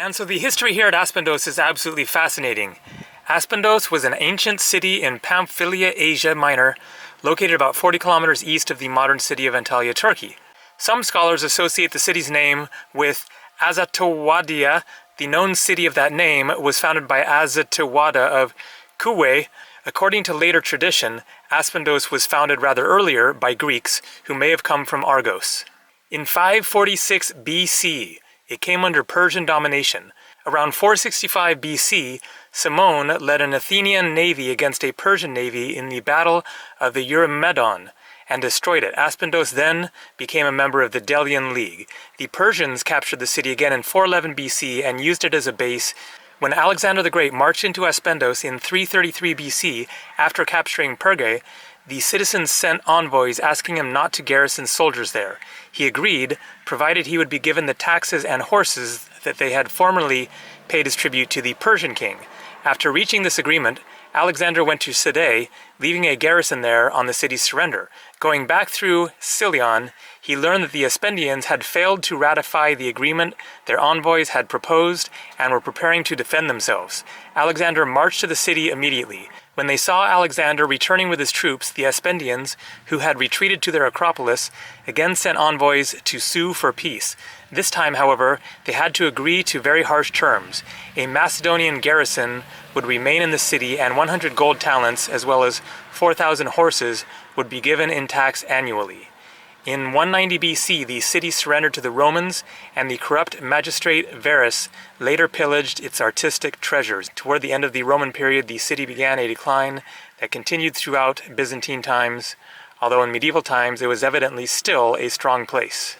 And so the history here at Aspendos is absolutely fascinating. Aspendos was an ancient city in Pamphylia, Asia Minor, located about 40 kilometers east of the modern city of Antalya, Turkey. Some scholars associate the city's name with Azatowadia. The known city of that name was founded by Azatowada of Kuwait. According to later tradition, Aspendos was founded rather earlier by Greeks who may have come from Argos. In 546 BC, it came under Persian domination. Around 465 BC, Cimon led an Athenian navy against a Persian navy in the Battle of the Eurymedon and destroyed it. Aspendos then became a member of the Delian League. The Persians captured the city again in 411 BC and used it as a base. When Alexander the Great marched into Aspendos in 333 BC, after capturing Perge, the citizens sent envoys asking him not to garrison soldiers there. He agreed, provided he would be given the taxes and horses that they had formerly paid as tribute to the Persian king. After reaching this agreement, Alexander went to Side, leaving a garrison there on the city's surrender. Going back through Silion, he learned that the Aspendians had failed to ratify the agreement their envoys had proposed and were preparing to defend themselves. Alexander marched to the city immediately. When they saw Alexander returning with his troops, the Aspendians, who had retreated to their acropolis, again sent envoys to sue for peace. This time, however, they had to agree to very harsh terms. A Macedonian garrison would remain in the city, and 100 gold talents, as well as 4,000 horses, would be given in tax annually. In 190 BC, the city surrendered to the Romans, and the corrupt magistrate Verus later pillaged its artistic treasures. Toward the end of the Roman period, the city began a decline that continued throughout Byzantine times, although in medieval times it was evidently still a strong place.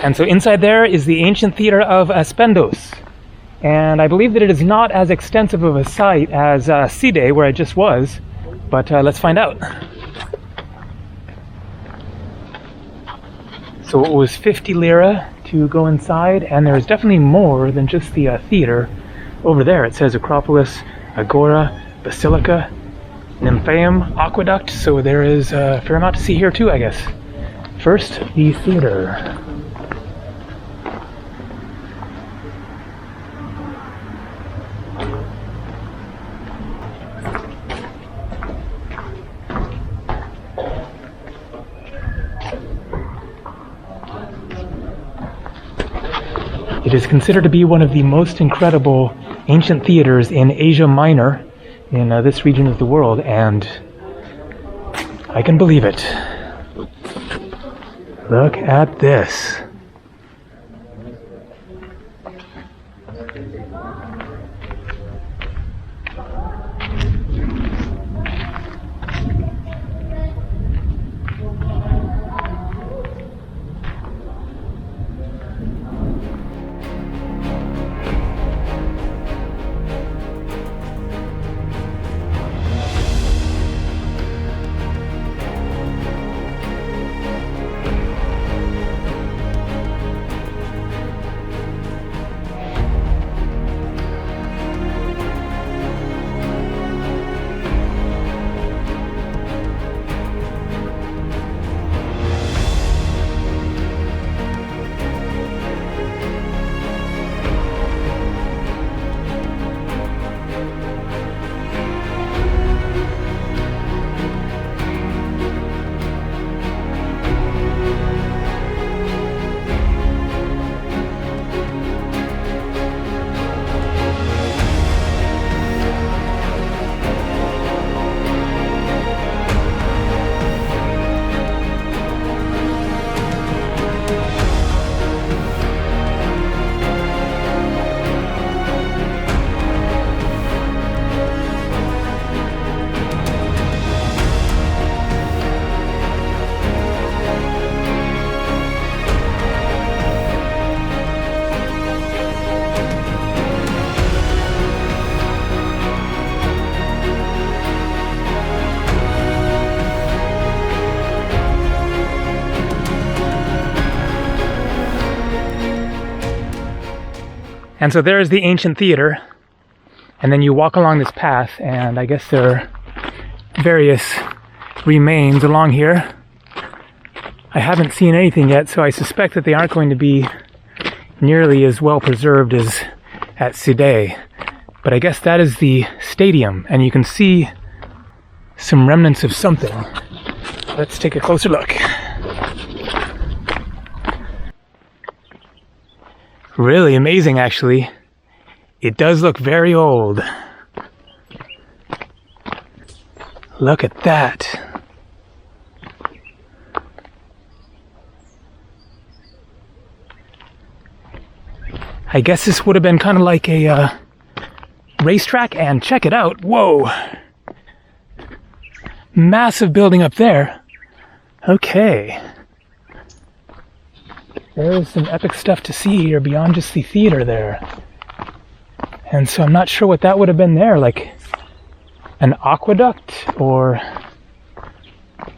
And so inside there is the ancient theater of Aspendos. And I believe that it is not as extensive of a site as Side, where I just was, but let's find out. So it was 50 lira to go inside, and there's definitely more than just the theater. Over there it says Acropolis, Agora, Basilica, Nymphaeum, Aqueduct, so there is a fair amount to see here too, I guess. First, the theater. It is considered to be one of the most incredible ancient theaters in Asia Minor, in this region of the world, and I can believe it. Look at this. And so there is the ancient theater, and then you walk along this path, and I guess there are various remains along here. I haven't seen anything yet, so I suspect that they aren't going to be nearly as well preserved as at Side. But I guess that is the stadium, and you can see some remnants of something. Let's take a closer look. Really amazing, actually. It does look very old. Look at that. I guess this would have been kind of like a racetrack, and check it out. Whoa. Massive building up there. Okay. There is some epic stuff to see here beyond just the theater there. And so I'm not sure what that would have been there, like an aqueduct or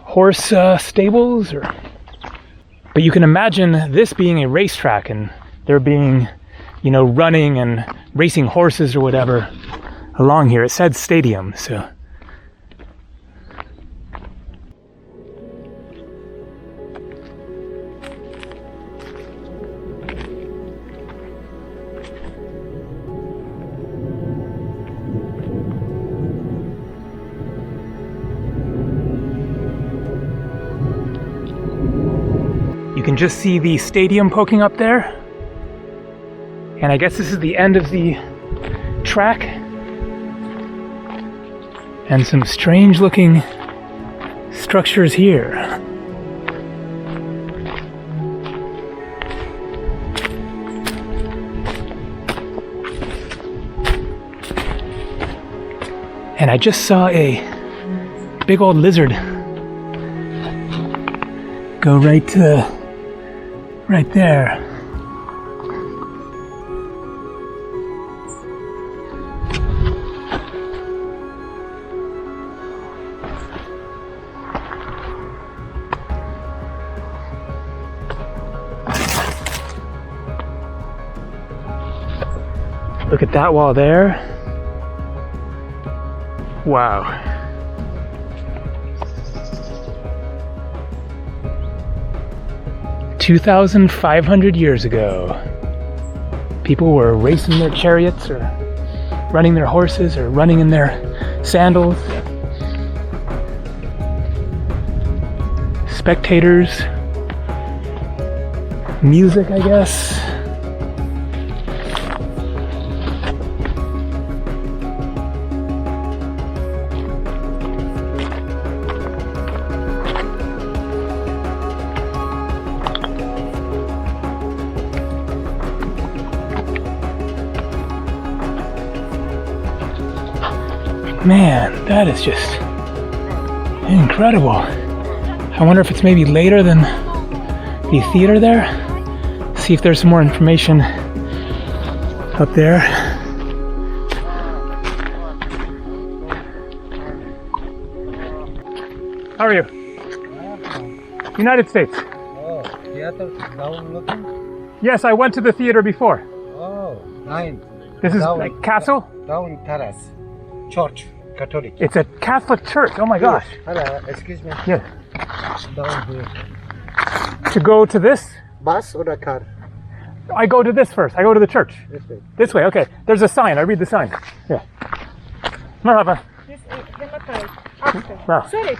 horse stables, or. But you can imagine this being a racetrack and there being, you know, running and racing horses or whatever along here. It said stadium, so. You can just see the stadium poking up there. And I guess this is the end of the track. And some strange looking structures here. And I just saw a big old lizard go right there. Look at that wall there. Wow. "2,500 years ago, people were racing their chariots or running their horses or running in their sandals. Spectators, music, I guess. Man, that is just incredible. I wonder if it's maybe later than the theater there. See if there's some more information up there. How are you? United States. Oh, theater down looking? Yes, I went to the theater before. Oh, nice. This is Down- like castle? Down terrace. Church, Catholic. It's a Catholic church. Oh my gosh. Hello, excuse me. Yeah. Down here. To go to this? Bus or a car? I go to this first. I go to the church. This way. This way, okay. There's a sign. I read the sign. Yeah. Merhaba. This hematite after. Wow. Sorry.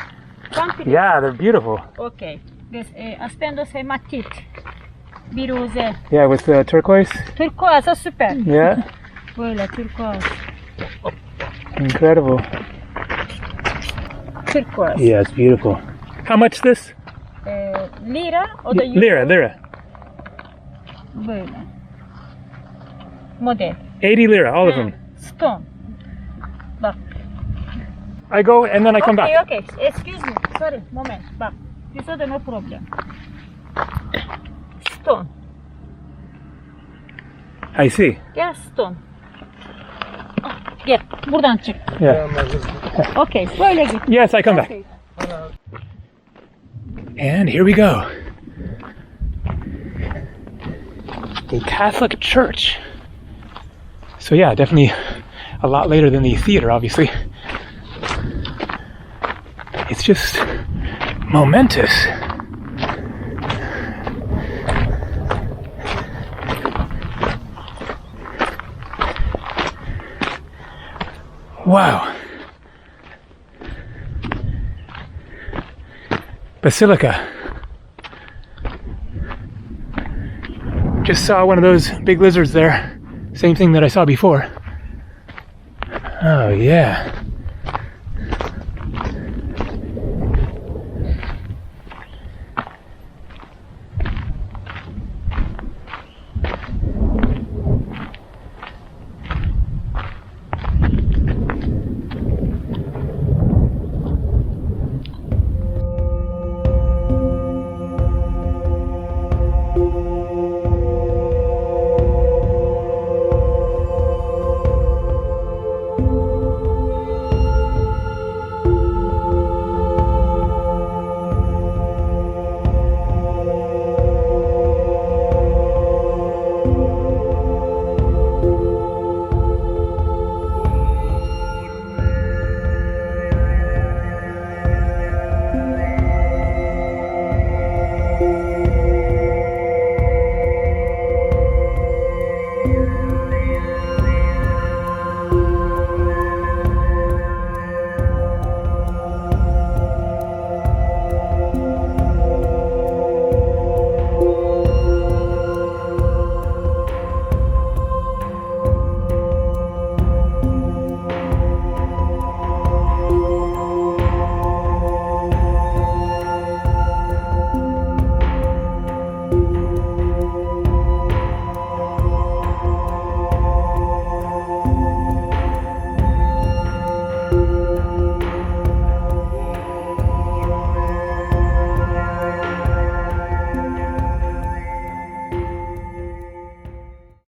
Continue. Yeah, they're beautiful. Okay. This aspendos hematit. Biruze. Yeah, with turquoise. Turkuaz süper. Yeah. Böyle turkuaz. Incredible. Turkuaz. Yeah, it's beautiful. How much this? Lira o da euro. Lira. Böyle. Model. 80 lira, all of them. Stone. Bak. I go and then I come back. Okay. Excuse me. Sorry. Moment. Bak. This other no problem. Stone. I see. Gel stone. Gel. Buradan çık. Yeah. Okay. Böyle git. Yes, I come back. Okay. And here we go. A Catholic church. So yeah, definitely a lot later than the theater, obviously. It's just momentous. Wow. Basilica. Just saw one of those big lizards there. Same thing that I saw before. Oh yeah.